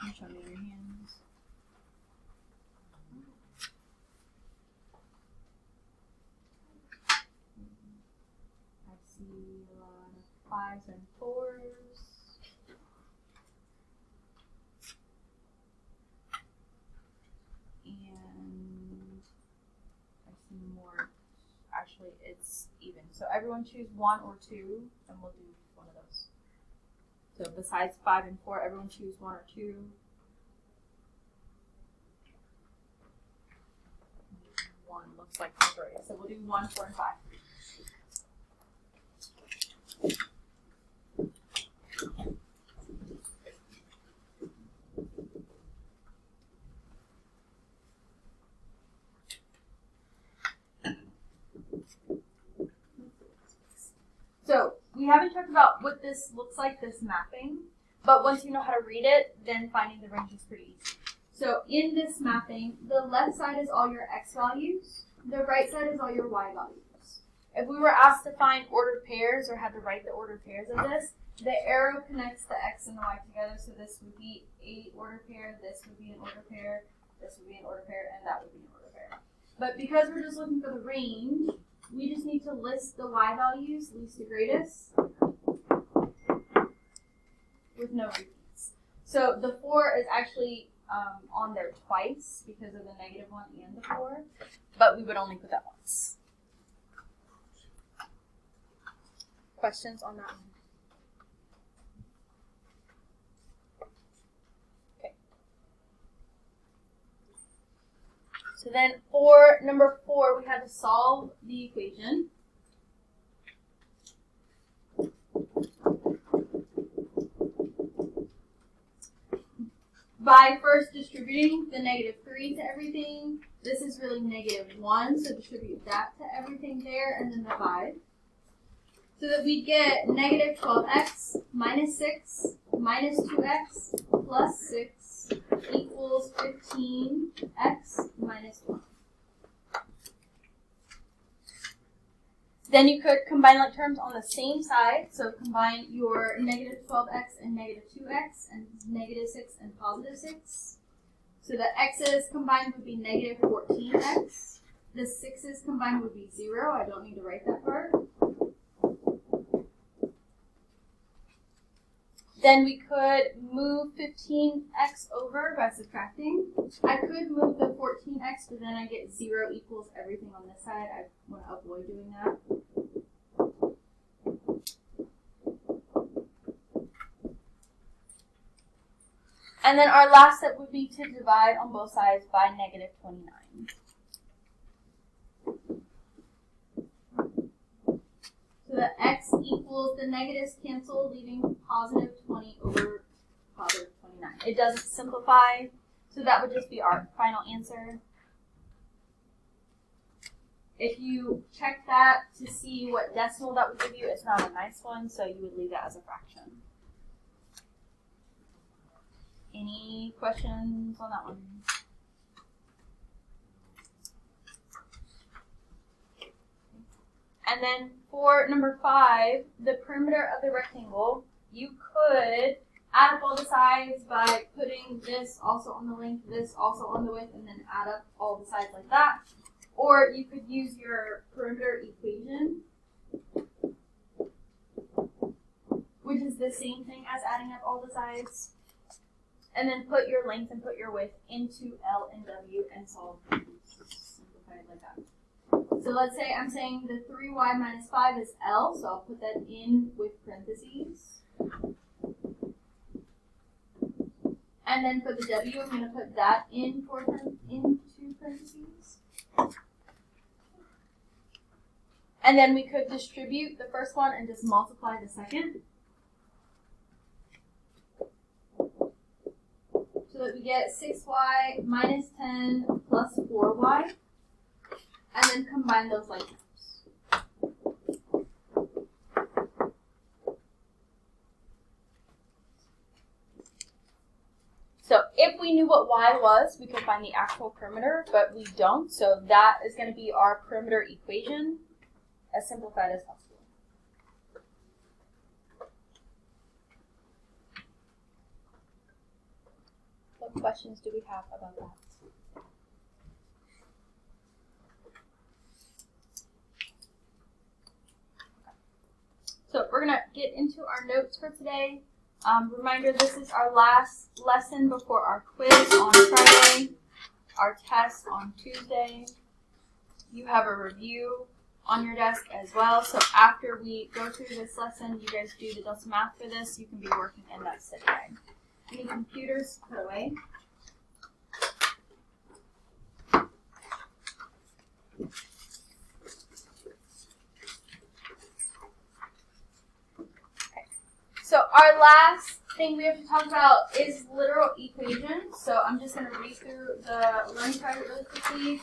You show me your hands. I see a lot of 5s and 4s. And I see more. Actually, it's even. So everyone choose 1 or 2, and we'll do one of those. So besides 5 and 4, everyone choose 1 or 2. 1 looks like majority. So we'll do 1, 4, and 5. So we haven't talked about what this looks like, this mapping, but once you know how to read it, then finding the range is pretty easy. So in this mapping, the left side is all your x values, the right side is all your y values. If we were asked to find ordered pairs or had to write the ordered pairs of this, the arrow connects the x and the y together, so this would be a ordered pair, this would be an ordered pair, this would be an ordered pair, and that would be an ordered pair. But because we're just looking for the range, we just need to list the y values, least to greatest, with no repeats. So the 4 is actually on there twice because of the -1 and the 4, but we would only put that once. Questions on that one? Okay. So then for number 4, we had to solve the equation. By first distributing the -3 to everything, this is really -1, so distribute that to everything there, and then the 5. So that we get -12x minus 6 minus 2x plus 6 equals 15x minus 1. Then you could combine like terms on the same side, so combine your -12x and -2x and -6 and +6. So the x's combined would be -14x. The 6's combined would be 0. I don't need to write that part. Then we could move 15x over by subtracting. I could move the 14x, but then I get 0 equals everything on this side. I want to avoid doing that. And then our last step would be to divide on both sides by -29. So that x equals the negatives cancel, leaving +20 over +29. It doesn't simplify, so that would just be our final answer. If you check that to see what decimal that would give you, it's not a nice one, so you would leave that as a fraction. Any questions on that one? And then for number 5, the perimeter of the rectangle, you could add up all the sides by putting this also on the length, this also on the width, and then add up all the sides like that. Or you could use your perimeter equation, which is the same thing as adding up all the sides. And then put your length and put your width into L and W and solve simplified like that. So let's say I'm saying the 3y minus 5 is L, so I'll put that in with parentheses. And then for the W, I'm going to put that into parentheses. And then we could distribute the first one and just multiply the second. So that we get 6y minus 10 plus 4y. And then combine those like terms. So if we knew what y was, we could find the actual perimeter, but we don't. So that is going to be our perimeter equation, as simplified as possible. questions do we have about that? So we're going to get into our notes for today. Reminder, this is our last lesson before our quiz on Friday, our test on Tuesday. You have a review on your desk as well. So after we go through this lesson, you guys do the Delta Math for this. You can be working in that study guide. Any computers, put away. So our last thing we have to talk about is literal equations. So I'm just going to read through the learning target really quickly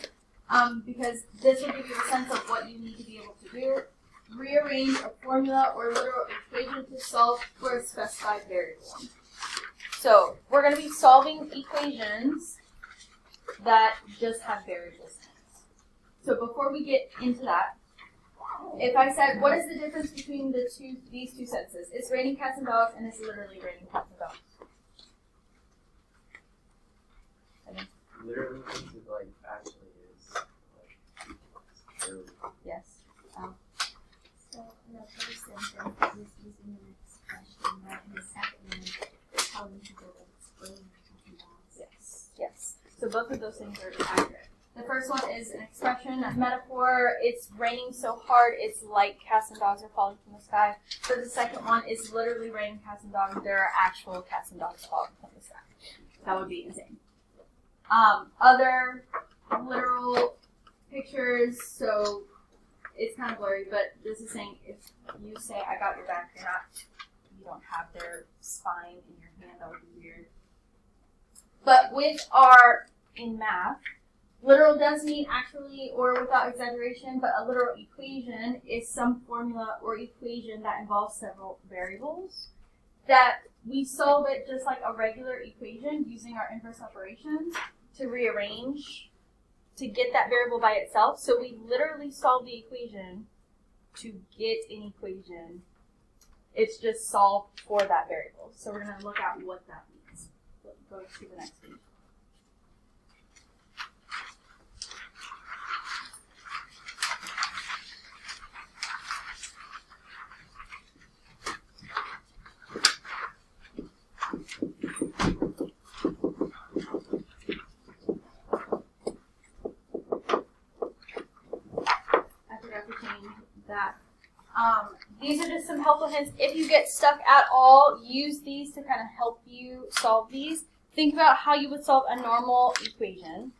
because this will give you a sense of what you need to be able to do. Rearrange a formula or literal equation to solve for a specified variable. So we're going to be solving equations that just have variables in it. So before we get into that, if I said, what is the difference between these two sentences? It's raining cats and dogs, and it's literally raining cats and dogs. Literally means it like actually is like true. Yes. So in the first sentence, it was using an expression, right? In the second one, it's telling people to explain cats and dogs. Yes. Yes. So both of those things are accurate. The first one is an expression, a metaphor. It's raining so hard, it's like cats and dogs are falling from the sky. So the second one is literally raining cats and dogs. There are actual cats and dogs falling from the sky. That would be insane. Other literal pictures, so it's kind of blurry, but this is saying if you say, I got your back, you don't have their spine in your hand, that would be weird. But in math, literal does mean actually or without exaggeration, but a literal equation is some formula or equation that involves several variables that we solve it just like a regular equation using our inverse operations to rearrange to get that variable by itself. So we literally solve the equation to get an equation. It's just solved for that variable. So we're going to look at what that means. Go to the next page. These are just some helpful hints. If you get stuck at all, use these to kind of help you solve these. Think about how you would solve a normal equation.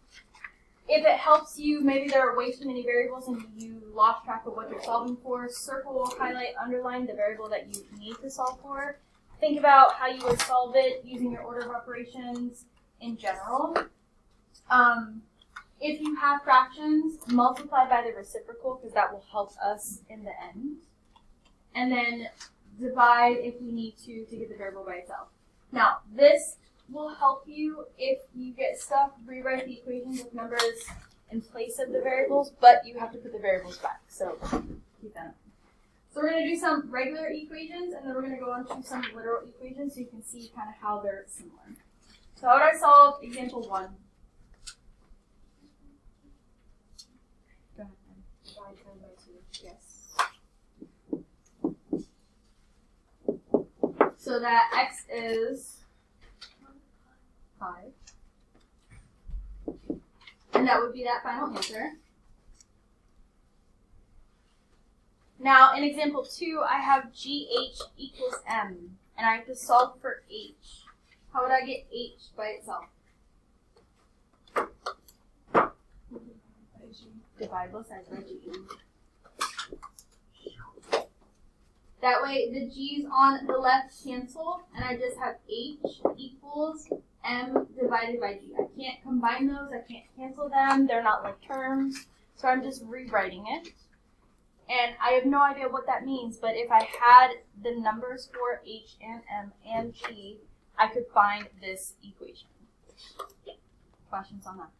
If it helps you, maybe there are way too many variables and you lost track of what you're solving for, circle, highlight, underline the variable that you need to solve for. Think about how you would solve it using your order of operations in general. If you have fractions, multiply by the reciprocal because that will help us in the end. And then divide if we need to get the variable by itself. Now, this will help you if you get stuck. Rewrite the equation with numbers in place of the variables, but you have to put the variables back. So keep that in mind. So we're going to do some regular equations, and then we're going to go on to some literal equations so you can see kind of how they're similar. So how would I solve example 1? Go ahead. Divide 10 by 2. Yes. So that x is 5. And that would be that final answer. Now, in example 2, I have GH equals M, and I have to solve for H. How would I get H by itself? Divide both sides by G. That way, the G's on the left cancel, and I just have H equals M divided by G. I can't combine those. I can't cancel them. They're not like terms. So I'm just rewriting it. And I have no idea what that means, but if I had the numbers for H and M and G, I could find this equation. Questions on that?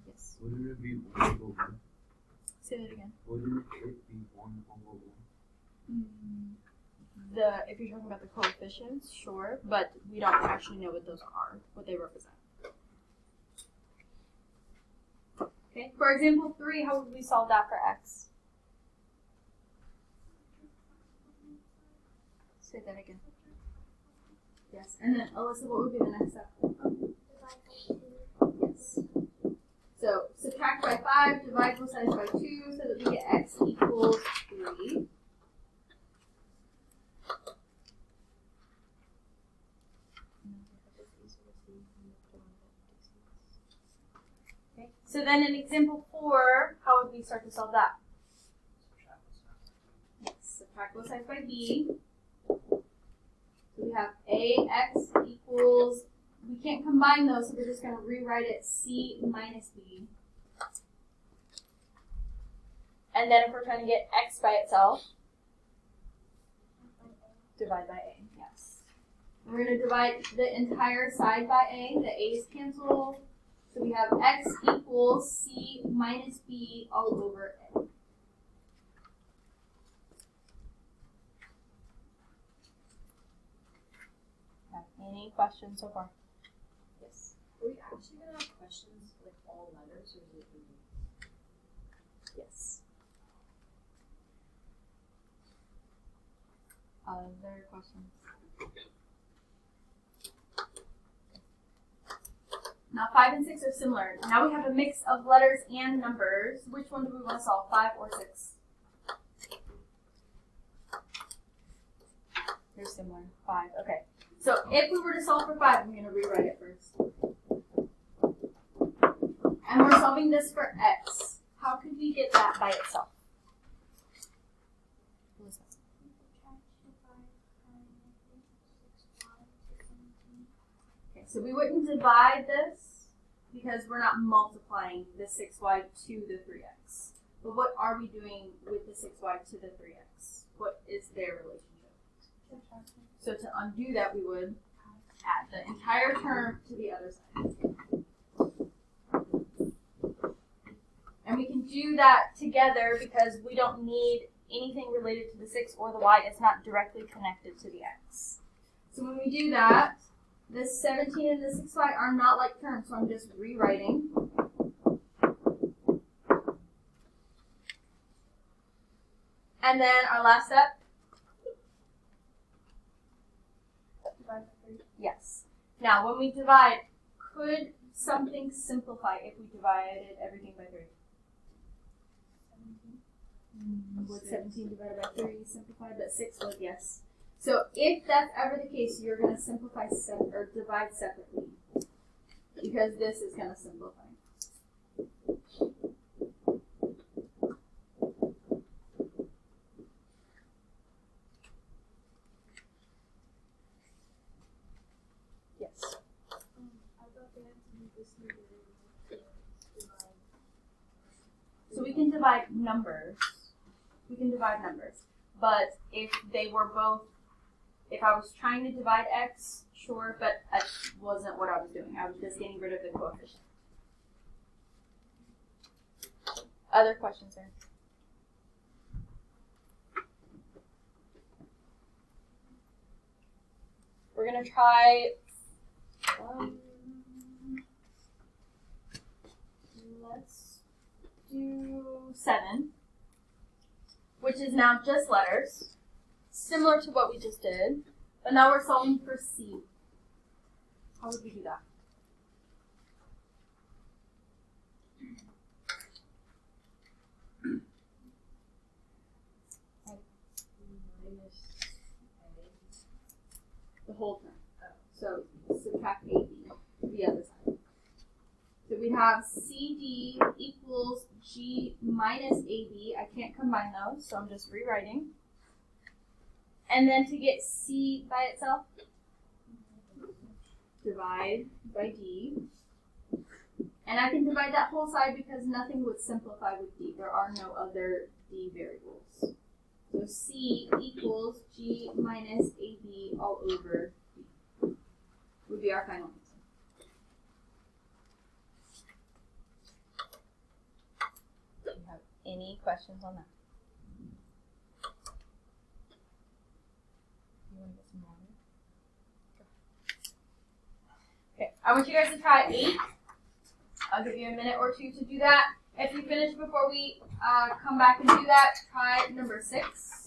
Yes. Wouldn't it be 1 over 1? Say that again. Wouldn't it be 1 over 1? if you're talking about the coefficients, sure, but we don't actually know what those are, what they represent. Okay, for example 3, how would we solve that for x? Say that again. Yes, and then Alyssa, what would be the next step? Yes. So subtract by 5, divide both sides by 2, so that we get x equals 3. Okay. So then in example 4, how would we start to solve that? Yes. Subtract both sides by b. So we have ax equals, we can't combine those, so we're just going to rewrite it c minus b. And then if we're trying to get x by itself, divide by a, yes. We're going to divide the entire side by a, the a's cancel. So we have x equals c minus b all over a. Any questions so far? Yes. Are we actually going to have questions like all letters, or is it going to be? Yes. Other questions? Now 5 and 6 are similar. Now we have a mix of letters and numbers. Which one do we want to solve, 5 or 6? They're similar. 5. Okay. So if we were to solve for 5, I'm going to rewrite it first. And we're solving this for x. How could we get that by itself? Okay, so we wouldn't divide this because we're not multiplying the 6y to the 3x. But what are we doing with the 6y to the 3x? What is their relationship? So to undo that, we would add the entire term to the other side. And we can do that together because we don't need anything related to the 6 or the y. It's not directly connected to the x. So when we do that, this 17 and the 6y are not like terms, so I'm just rewriting. And then our last step. Yes. Now, when we divide, could something simplify if we divided everything by 3? 17. Would 17 divided by 3 simplify? But 6 would, yes. So if that's ever the case, you're going to simplify or divide separately because this is going to simplify. So we can divide numbers. But if they were both, if I was trying to divide x, sure, but that wasn't what I was doing. I was just getting rid of the coefficient. Other questions, sir? We're going to try, let's do 7, which is now just letters, similar to what we just did, but now we're solving for C. How would we do that? The whole term. So subtract AB, the other side. So we have CD equals G minus AB. I can't combine those, so I'm just rewriting. And then to get C by itself, divide by D. And I can divide that whole side because nothing would simplify with D. There are no other D variables. So C equals G minus AB all over D would be our final answer. Do you have any questions on that? Okay, I want you guys to try 8. I'll give you a minute or 2 to do that. If you finish before we come back and do that, try number 6.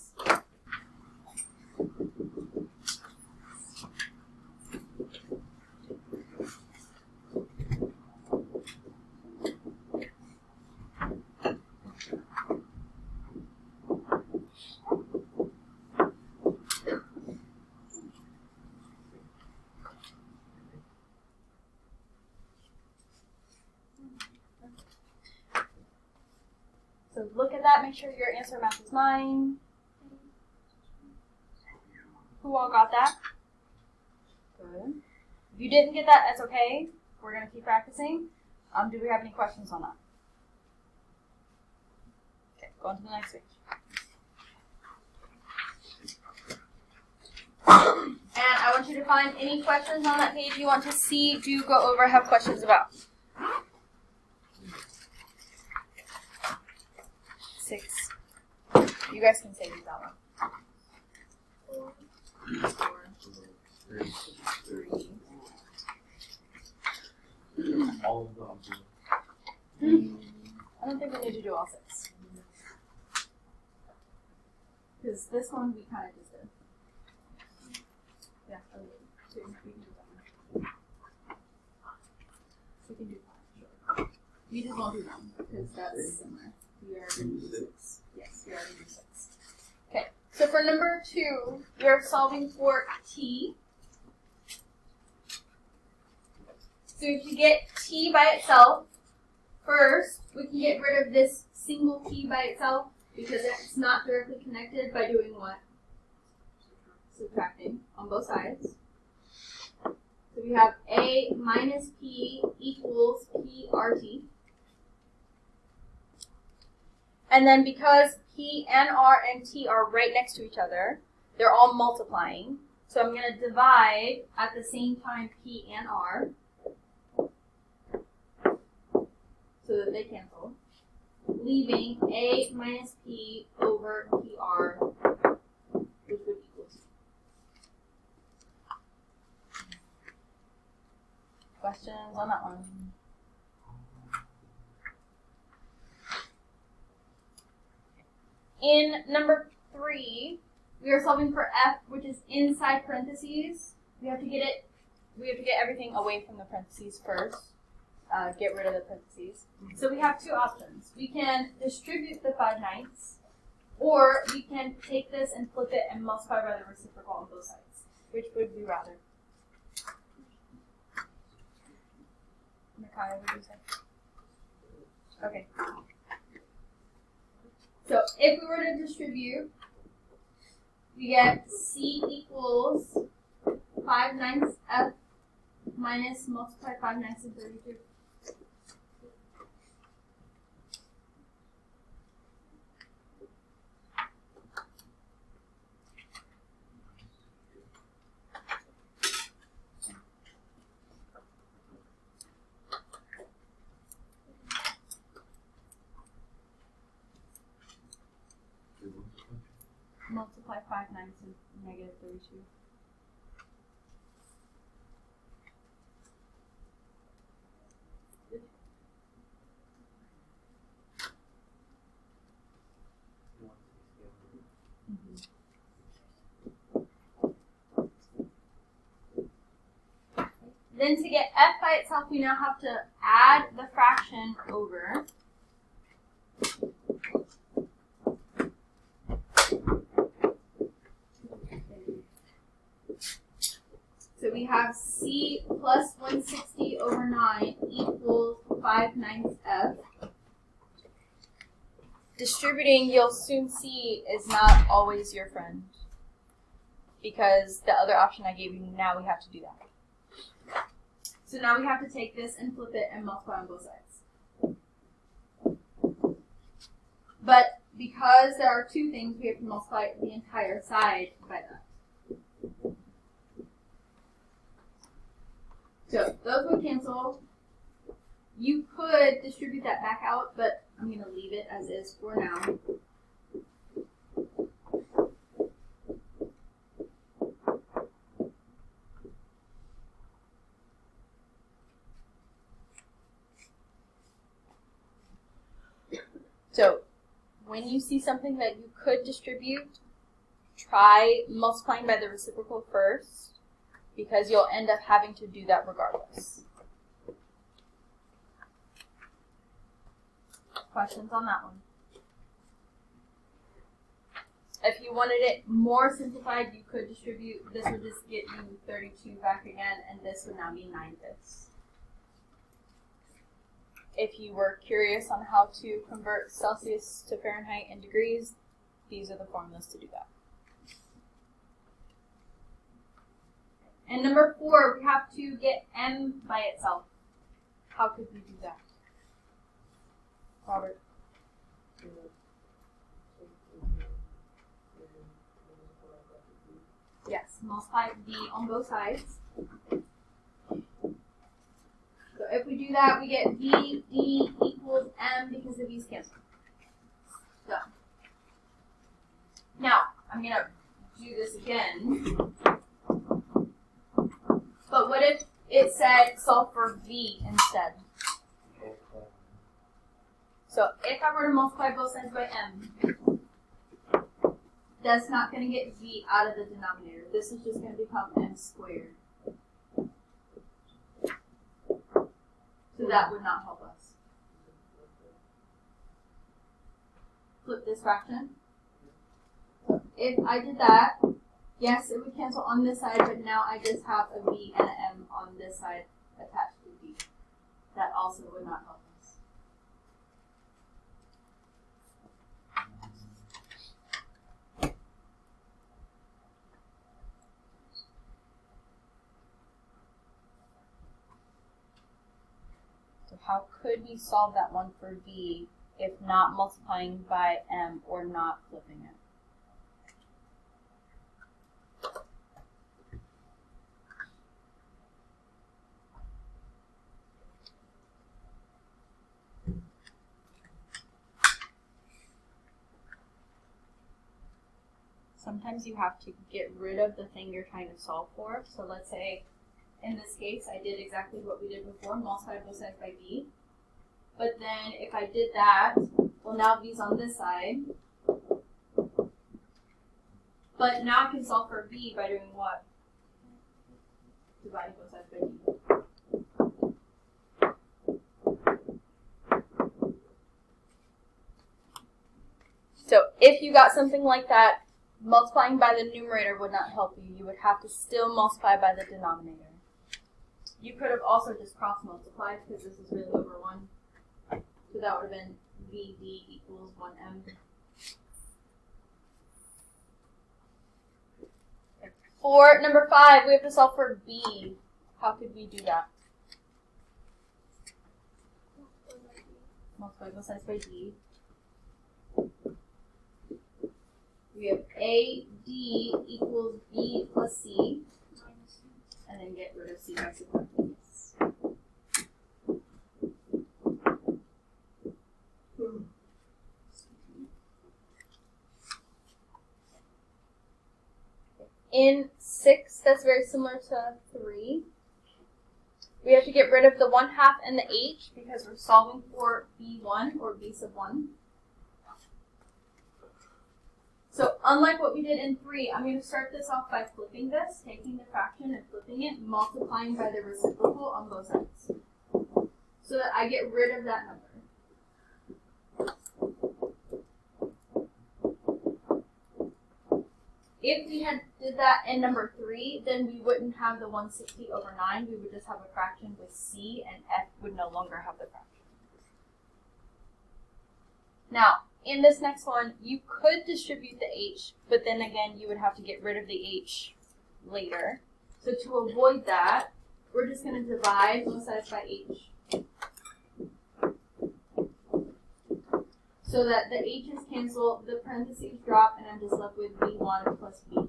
So look at that, make sure your answer matches mine. Who all got that? Good. If you didn't get that, that's okay. We're going to keep practicing. Do we have any questions on that? Okay, go on to the next page. And I want you to find any questions on that page you want to see, do, go over, have questions about. 6. You guys can say these out loud. 4. 3. All of them. I don't think we need to do all 6. Because this one we kind of just did. Yeah, okay. So we can do that one. We can do 5, sure. We just won't do that one because that's similar. We are going to do 6. Yes, we are going to do 6. Okay, so for number 2, we are solving for t. So if you get t by itself, first we can get rid of this single t by itself because it's not directly connected by doing what? Subtracting on both sides. So we have a minus p equals p RT. And then because p and r and t are right next to each other, they're all multiplying. So I'm going to divide at the same time p and r so that they cancel, leaving a minus p over pr, which would equal 2. Questions on that one? In number 3, we are solving for f, which is inside parentheses. We have to get everything away from the parentheses first. Get rid of the parentheses. So we have 2 options. We can distribute the 5/9, or we can take this and flip it and multiply by the reciprocal on both sides. Which would you rather? Micaiah, what would you say? Okay. So if we were to distribute, we get c equals 5/9 f minus multiply 5/9 and 32. Multiply 5/9 and negative 32. Then to get f by itself, we now have to add the fraction over. So we have c plus 160 over 9 equals 5/9 f. Distributing, you'll soon see, is not always your friend. Because the other option I gave you, now we have to do that. So now we have to take this and flip it and multiply on both sides. But because there are 2 things, we have to multiply the entire side by that. So those would cancel. You could distribute that back out, but I'm going to leave it as is for now. So when you see something that you could distribute, try multiplying by the reciprocal first, because you'll end up having to do that regardless. Questions on that one? If you wanted it more simplified, you could distribute. This would just get you 32 back again, and this would now be 9/5. If you were curious on how to convert Celsius to Fahrenheit and degrees, these are the formulas to do that. And number 4, we have to get m by itself. How could we do that? Robert? Yes, multiply v on both sides. So if we do that, we get v d equals m because the v's cancel. So now I'm gonna do this again. But what if it said solve for v instead? So if I were to multiply both sides by m, that's not going to get v out of the denominator. This is just going to become m squared. So that would not help us. Flip this fraction. So if I did that, yes, it would cancel on this side, but now I just have a v and an m on this side attached to v. That also would not help us. So how could we solve that one for v if not multiplying by m or not flipping it? Sometimes you have to get rid of the thing you're trying to solve for. So let's say, in this case, I did exactly what we did before, multiply both sides by v. But then if I did that, well, now v's on this side. But now I can solve for v by doing what? Dividing both sides by v. So if you got something like that, multiplying by the numerator would not help you. You would have to still multiply by the denominator. You could have also just cross multiplied because this is really over 1. So that would have been vd equals 1m. For number 5, we have to solve for b. How could we do that? Multiply both sides by d. We have a d equals b plus c, and then get rid of c by subtracting. In 6, that's very similar to 3. We have to get rid of the 1/2 and the h because we're solving for b1 or b sub 1. So unlike what we did in 3, I'm going to start this off by flipping this, taking the fraction and flipping it, multiplying by the reciprocal on both sides, so that I get rid of that number. If we had did that in number 3, then we wouldn't have the 160 over 9. We would just have a fraction with c, and f would no longer have the fraction. Now, in this next one, you could distribute the h, but then again, you would have to get rid of the h later. So to avoid that, we're just going to divide both sides by h. So that the h's cancel, the parentheses drop, and I'm just left with v1 plus v2.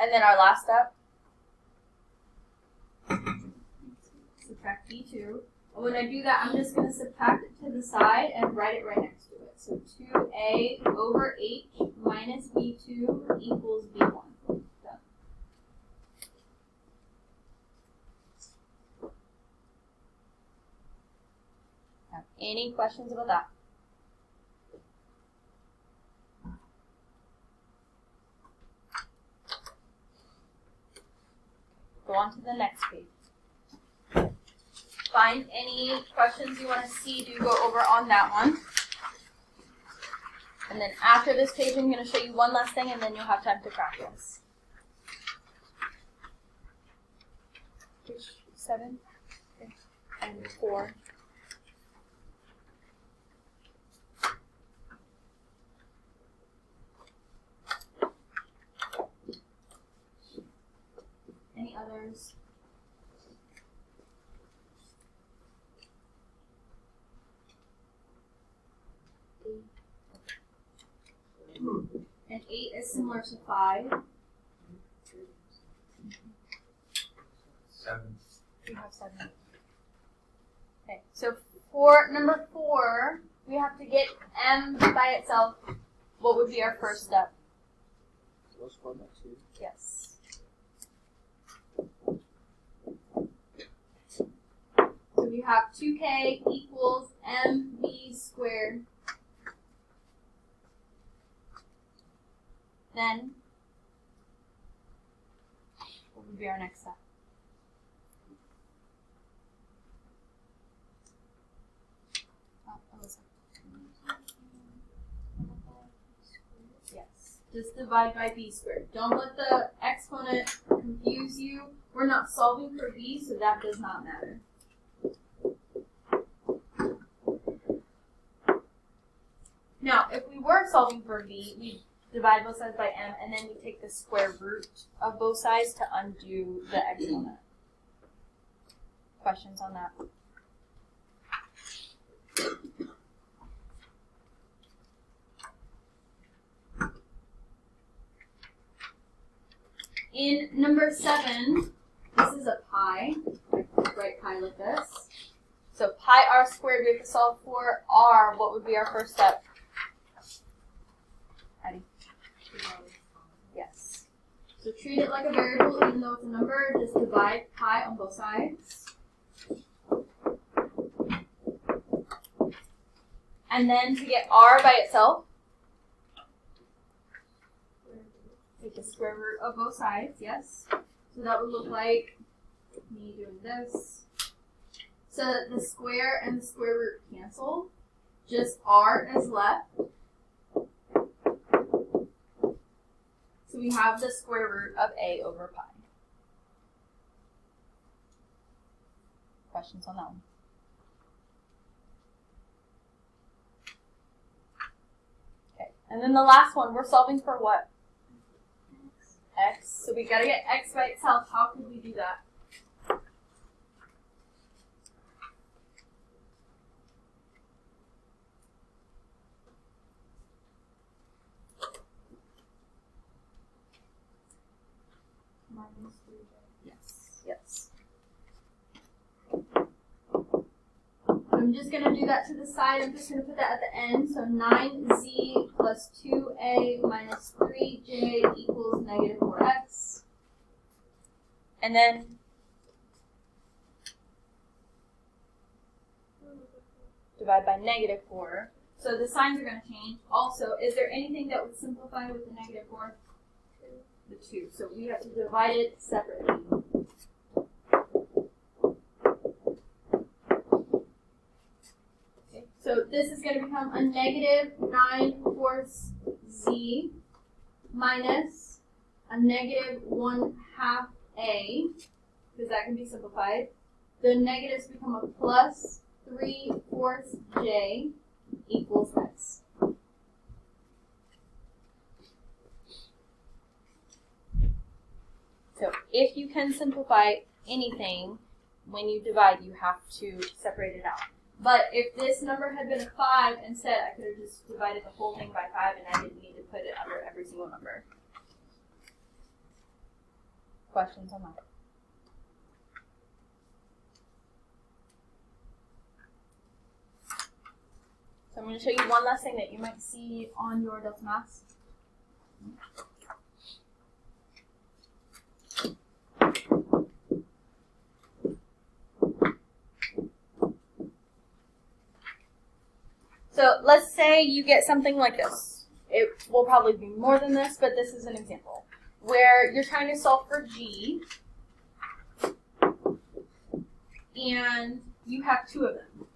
And then our last step, subtract v2. And when I do that, I'm just going to subtract it to the side and write it right next to it. So 2a over h minus v2 equals v1. Done. Any questions about that? Go on to the next page. Find any questions you want to see to go over on that one. And then after this page, I'm going to show you one last thing, and then you'll have time to practice. Page 7 and 4. Any others? And 8 is similar to 5. 7. We have 7. Okay, so for number 4, we have to get m by itself. What would be our first step? Yes. So we have 2k equals mv squared. Then, what would be our next step? Yes. Just divide by b squared. Don't let the exponent confuse you. We're not solving for b, so that does not matter. Now, if we were solving for b, we divide both sides by m, and then we take the square root of both sides to undo the exponent. Questions on that? In number 7, this is a pi. Write pi like this. So pi r squared, we have to solve for r. What would be our first step? Addie. Yes. So treat it like a variable, even though it's a number. Just divide pi on both sides. And then to get r by itself, take the square root of both sides, yes. So that would look like me doing this. So that the square and the square root cancel. Just r is left. So we have the square root of a over pi. Questions on that one? Okay, and then the last one, we're solving for what? X. So we gotta get x by itself. How could we do that? Yes. Yes. I'm just going to do that to the side. I'm just going to put that at the end. So 9z plus 2a minus 3j equals negative 4x. And then divide by negative 4. So the signs are going to change. Also, is there anything that would simplify with the negative 4? The 2. So we have to divide it separately. Okay. So this is going to become a negative 9/4 z minus a negative 1/2 a, because that can be simplified. The negatives become a plus 3/4 j equals x. So if you can simplify anything, when you divide, you have to separate it out. But if this number had been a 5 instead, I could have just divided the whole thing by 5 and I didn't need to put it under every single number. Questions on that? So I'm going to show you one last thing that you might see on your Delta Maths. So let's say you get something like this. It will probably be more than this, but this is an example. Where you're trying to solve for g, and you have two of them.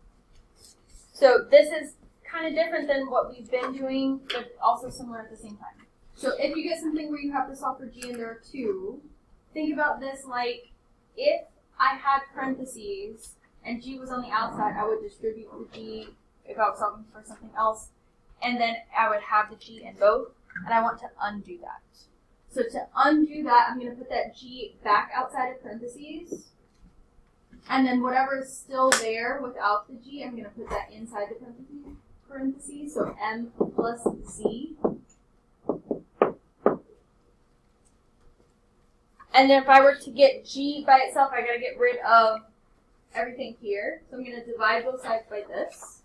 So this is kind of different than what we've been doing, but also similar at the same time. So if you get something where you have to solve for g and there are two, think about this like if I had parentheses and g was on the outside, I would distribute the g if I was solving for something else, and then I would have the g in both, and I want to undo that. So to undo that, I'm going to put that g back outside of parentheses, and then whatever is still there without the g, I'm going to put that inside the parentheses, so m plus z. And then if I were to get g by itself, I got to get rid of everything here. So I'm going to divide both sides by this.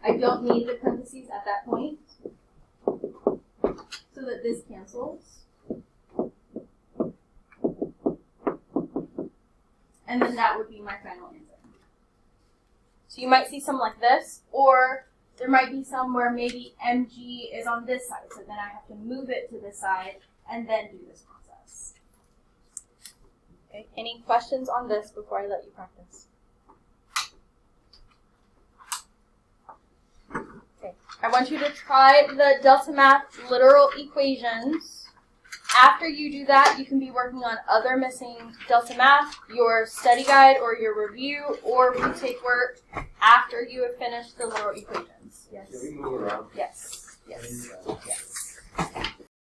I don't need the parentheses at that point, so that this cancels. And then that would be my final answer. So you might see some like this, or there might be some where maybe mg is on this side, so then I have to move it to this side and then do this process. Okay, any questions on this before I let you practice? Okay, I want you to try the Delta Math literal equations. After you do that, you can be working on other missing Delta Math, your study guide or your review, or retake work after you have finished the literal equations. Yes. Can we move around? Yes. Yes. Yes.